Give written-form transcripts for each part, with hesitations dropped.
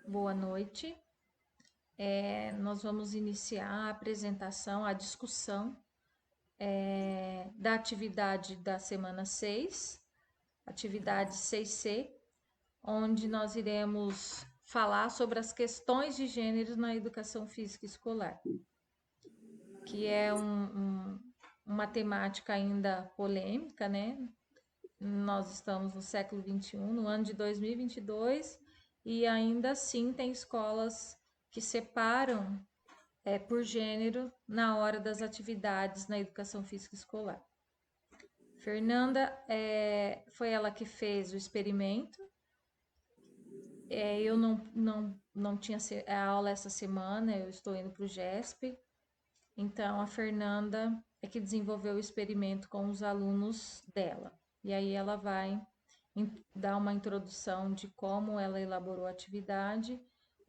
Boa noite. Nós vamos iniciar a apresentação, a discussão da atividade da semana 6, atividade 6C, onde nós iremos falar sobre as questões de gênero na educação física escolar, que é uma temática ainda polêmica, né? Nós estamos no século XXI, no ano de 2022, e ainda assim tem escolas que separam por gênero na hora das atividades na educação física escolar. Fernanda foi ela que fez o experimento. Eu não tinha a aula essa semana, eu estou indo para o GESP. Então, a Fernanda é que desenvolveu o experimento com os alunos dela. E aí ela vai dar uma introdução de como ela elaborou a atividade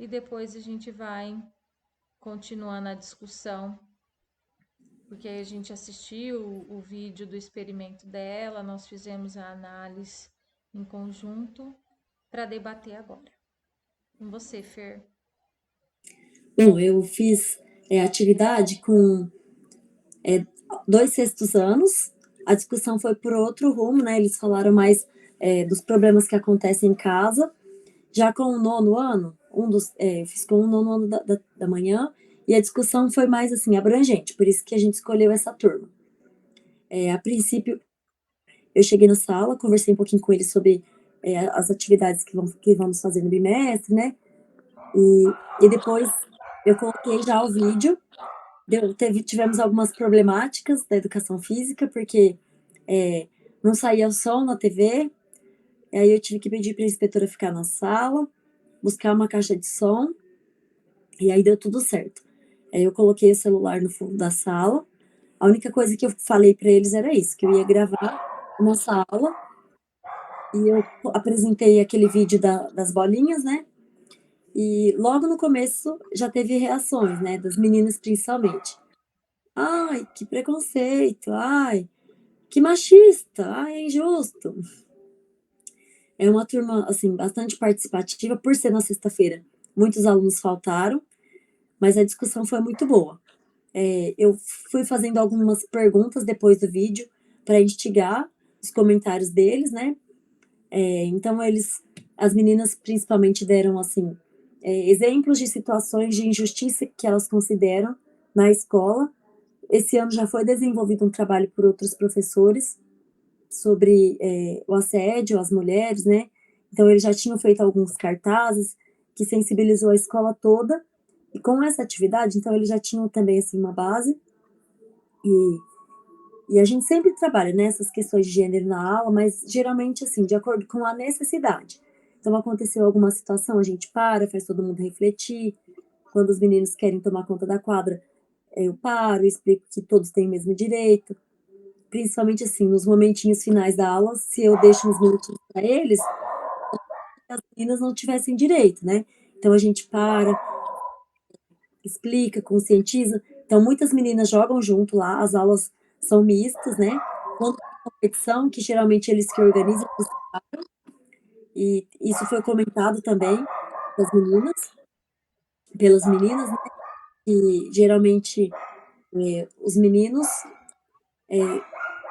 e depois a gente vai continuando a discussão, porque a gente assistiu o vídeo do experimento dela, nós fizemos a análise em conjunto para debater agora. Com você, Fer. Bom, eu fiz atividade com 2 6º anos. A discussão foi por outro rumo, né? Eles falaram mais dos problemas que acontecem em casa. Já com o 9º ano, eu fiz com o 9º ano da manhã, e a discussão foi mais assim, abrangente, por isso que a gente escolheu essa turma. A princípio, eu cheguei na sala, conversei um pouquinho com eles sobre as atividades que vamos fazer no bimestre, né? E depois eu coloquei já o vídeo. Tivemos algumas problemáticas da educação física, porque não saía o som na TV, e aí eu tive que pedir para a inspetora ficar na sala, buscar uma caixa de som, e aí deu tudo certo. Aí eu coloquei o celular no fundo da sala. A única coisa que eu falei para eles era isso, que eu ia gravar uma sala, e eu apresentei aquele vídeo das bolinhas, né? E logo no começo já teve reações, né, das meninas principalmente. Ai, que preconceito, ai, que machista, ai, é injusto. É uma turma, assim, bastante participativa, por ser na sexta-feira. Muitos alunos faltaram, mas a discussão foi muito boa. Eu fui fazendo algumas perguntas depois do vídeo para instigar os comentários deles, né? Então, as meninas principalmente deram, assim, exemplos de situações de injustiça que elas consideram na escola. Esse ano já foi desenvolvido um trabalho por outros professores sobre o assédio às mulheres, né? Então, eles já tinham feito alguns cartazes que sensibilizou a escola toda, e com essa atividade, então, eles já tinham também, assim, uma base, e a gente sempre trabalha nessas questões de gênero na aula, mas geralmente, assim, de acordo com a necessidade. Então, aconteceu alguma situação, a gente faz todo mundo refletir. Quando os meninos querem tomar conta da quadra, eu paro, explico que todos têm o mesmo direito. Principalmente, assim, nos momentinhos finais da aula, se eu deixo uns minutinhos para eles, as meninas não tivessem direito, né? Então, a gente para, explica, conscientiza. Então, muitas meninas jogam junto lá, as aulas são mistas, né? Quando tem competição, que geralmente eles que organizam, e isso foi comentado também pelas meninas, né? Que geralmente os meninos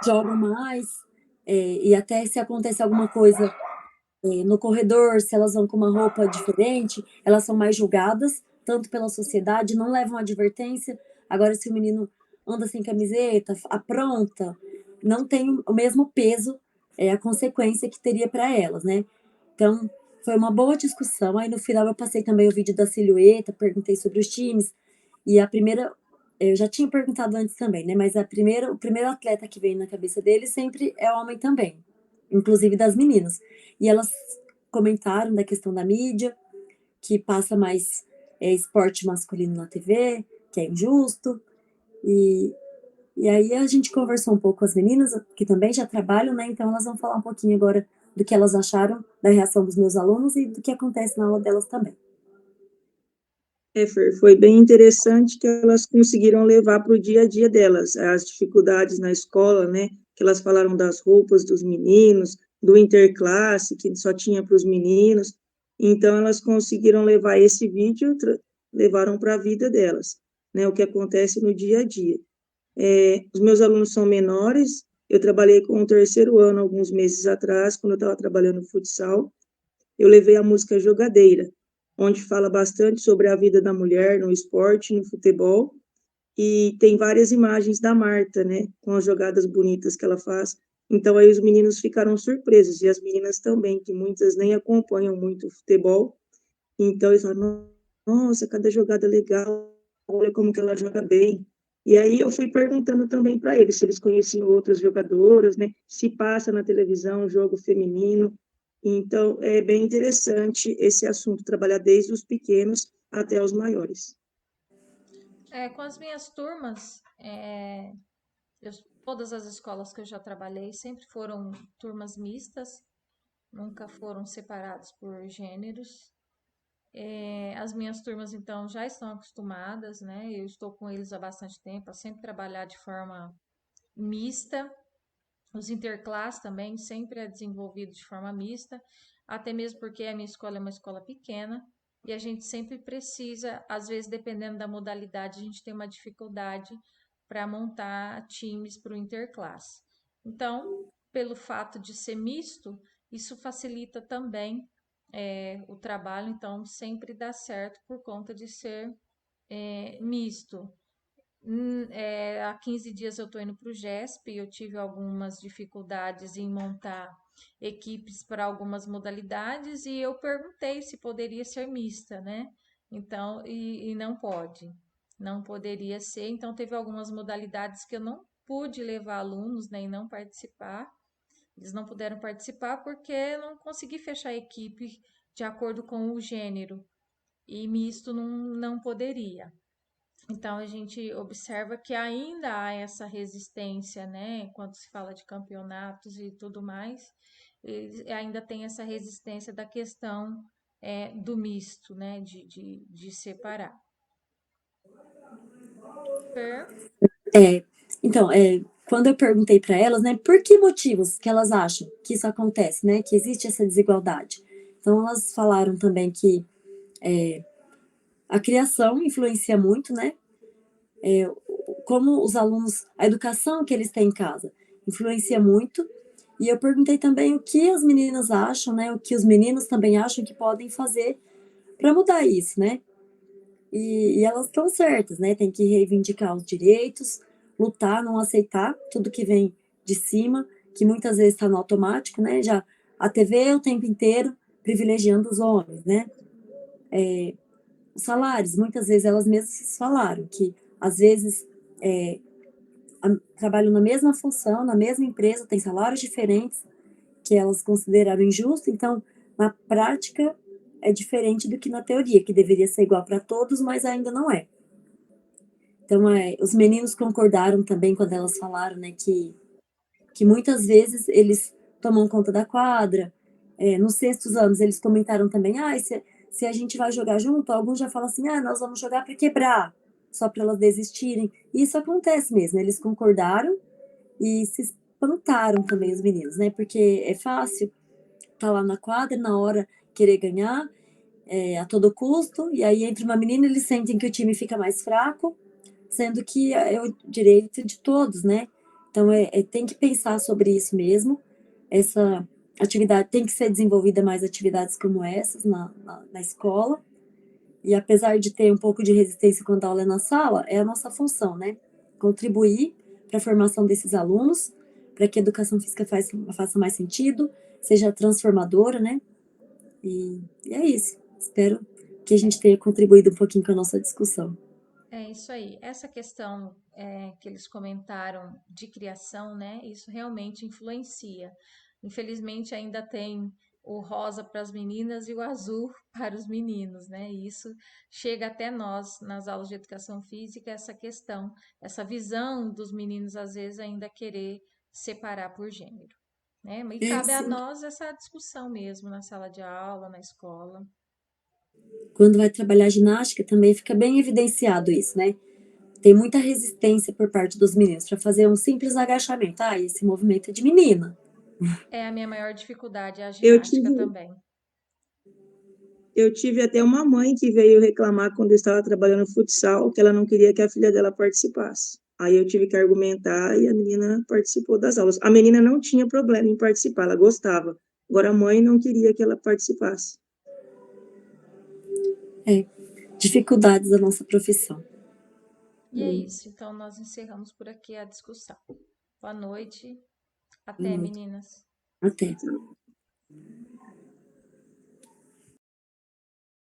jogam mais, e até se acontece alguma coisa no corredor, se elas vão com uma roupa diferente, elas são mais julgadas, tanto pela sociedade, não levam advertência. Agora, se o menino anda sem camiseta, apronta, não tem o mesmo peso, a consequência que teria para elas, né? Então, foi uma boa discussão. Aí, no final, eu passei também o vídeo da silhueta, perguntei sobre os times, e a primeira, eu já tinha perguntado antes também, né? Mas o primeiro atleta que vem na cabeça dele sempre é homem também, inclusive das meninas. E elas comentaram da questão da mídia, que passa mais esporte masculino na TV, que é injusto. E, e aí a gente conversou um pouco com as meninas, que também já trabalham, né? Então elas vão falar um pouquinho agora do que elas acharam da reação dos meus alunos e do que acontece na aula delas também. Fer, foi bem interessante que elas conseguiram levar para o dia a dia delas, as dificuldades na escola, né? Que elas falaram das roupas dos meninos, do interclasse, que só tinha para os meninos. Então, elas conseguiram levar esse vídeo, levaram para a vida delas, né, o que acontece no dia a dia. Os meus alunos são menores, eu trabalhei com o terceiro ano alguns meses atrás, quando eu estava trabalhando no futsal, eu levei a música Jogadeira, onde fala bastante sobre a vida da mulher no esporte, no futebol, e tem várias imagens da Marta, né, com as jogadas bonitas que ela faz. Então, aí os meninos ficaram surpresos, e as meninas também, que muitas nem acompanham muito o futebol, então eles falaram, nossa, cada jogada legal, olha como que ela joga bem. E aí eu fui perguntando também para eles se eles conheciam outras jogadoras, né, se passa na televisão jogo feminino. Então, é bem interessante esse assunto, trabalhar desde os pequenos até os maiores. Com as minhas turmas, todas as escolas que eu já trabalhei sempre foram turmas mistas, nunca foram separados por gêneros. As minhas turmas, então, já estão acostumadas, né? Eu estou com eles há bastante tempo, a sempre trabalhar de forma mista. Os interclass também sempre é desenvolvido de forma mista, até mesmo porque a minha escola é uma escola pequena e a gente sempre precisa, às vezes, dependendo da modalidade, a gente tem uma dificuldade para montar times para o interclass. Então, pelo fato de ser misto, isso facilita também o trabalho, então sempre dá certo por conta de ser misto. Há 15 dias eu estou indo para o GESP e eu tive algumas dificuldades em montar equipes para algumas modalidades e eu perguntei se poderia ser mista, né? Então, e não pode, não poderia ser. Então, teve algumas modalidades que eu não pude levar alunos, né, e não participar. Eles não puderam participar porque eu não consegui fechar a equipe de acordo com o gênero e misto não poderia. Então a gente observa que ainda há essa resistência, né? Quando se fala de campeonatos e tudo mais, ainda tem essa resistência da questão do misto, né? De separar. Per? É, então, quando eu perguntei para elas, né, por que motivos que elas acham que isso acontece, né, que existe essa desigualdade. Então, elas falaram também que a criação influencia muito, né, como os alunos, a educação que eles têm em casa influencia muito. E eu perguntei também o que as meninas acham, né, o que os meninos também acham que podem fazer para mudar isso, né. E elas estão certas, né? Tem que reivindicar os direitos, lutar, não aceitar tudo que vem de cima, que muitas vezes está no automático, né? Já a TV o tempo inteiro privilegiando os homens, né? Os salários, muitas vezes elas mesmas falaram que às vezes trabalham na mesma função, na mesma empresa, tem salários diferentes que elas consideraram injusto, então na prática é diferente do que na teoria, que deveria ser igual para todos, mas ainda não é. Então, os meninos concordaram também quando elas falaram, né, que muitas vezes eles tomam conta da quadra. Nos sextos anos, eles comentaram também, se a gente vai jogar junto, alguns já falam assim, nós vamos jogar para quebrar, só para elas desistirem. E isso acontece mesmo, eles concordaram e se espantaram também os meninos, né, porque é fácil estar lá na quadra, na hora querer ganhar, a todo custo, e aí entre uma menina eles sentem que o time fica mais fraco, sendo que é o direito de todos, né? Então, tem que pensar sobre isso mesmo. Essa atividade tem que ser desenvolvida mais atividades como essas na escola. E apesar de ter um pouco de resistência quando a aula é na sala, é a nossa função, né? Contribuir para a formação desses alunos, para que a educação física faça mais sentido, seja transformadora, né? E é isso. Espero que a gente tenha contribuído um pouquinho com a nossa discussão. É isso aí. Essa questão que eles comentaram de criação, né? Isso realmente influencia. Infelizmente, ainda tem o rosa para as meninas e o azul para os meninos, né? E isso chega até nós nas aulas de educação física, essa questão, essa visão dos meninos, às vezes, ainda querer separar por gênero, né? E cabe a Isso. nós essa discussão mesmo na sala de aula, na escola. Quando vai trabalhar ginástica, também fica bem evidenciado isso, né? Tem muita resistência por parte dos meninos para fazer um simples agachamento. Esse movimento é de menina. É a minha maior dificuldade, é a Eu ginástica tive também. Eu tive até uma mãe que veio reclamar quando eu estava trabalhando no futsal, que ela não queria que a filha dela participasse. Aí eu tive que argumentar e a menina participou das aulas. A menina não tinha problema em participar, ela gostava. Agora a mãe não queria que ela participasse. Dificuldades da nossa profissão. E é isso. Então, nós encerramos por aqui a discussão. Boa noite. Até, Boa noite. meninas. Até.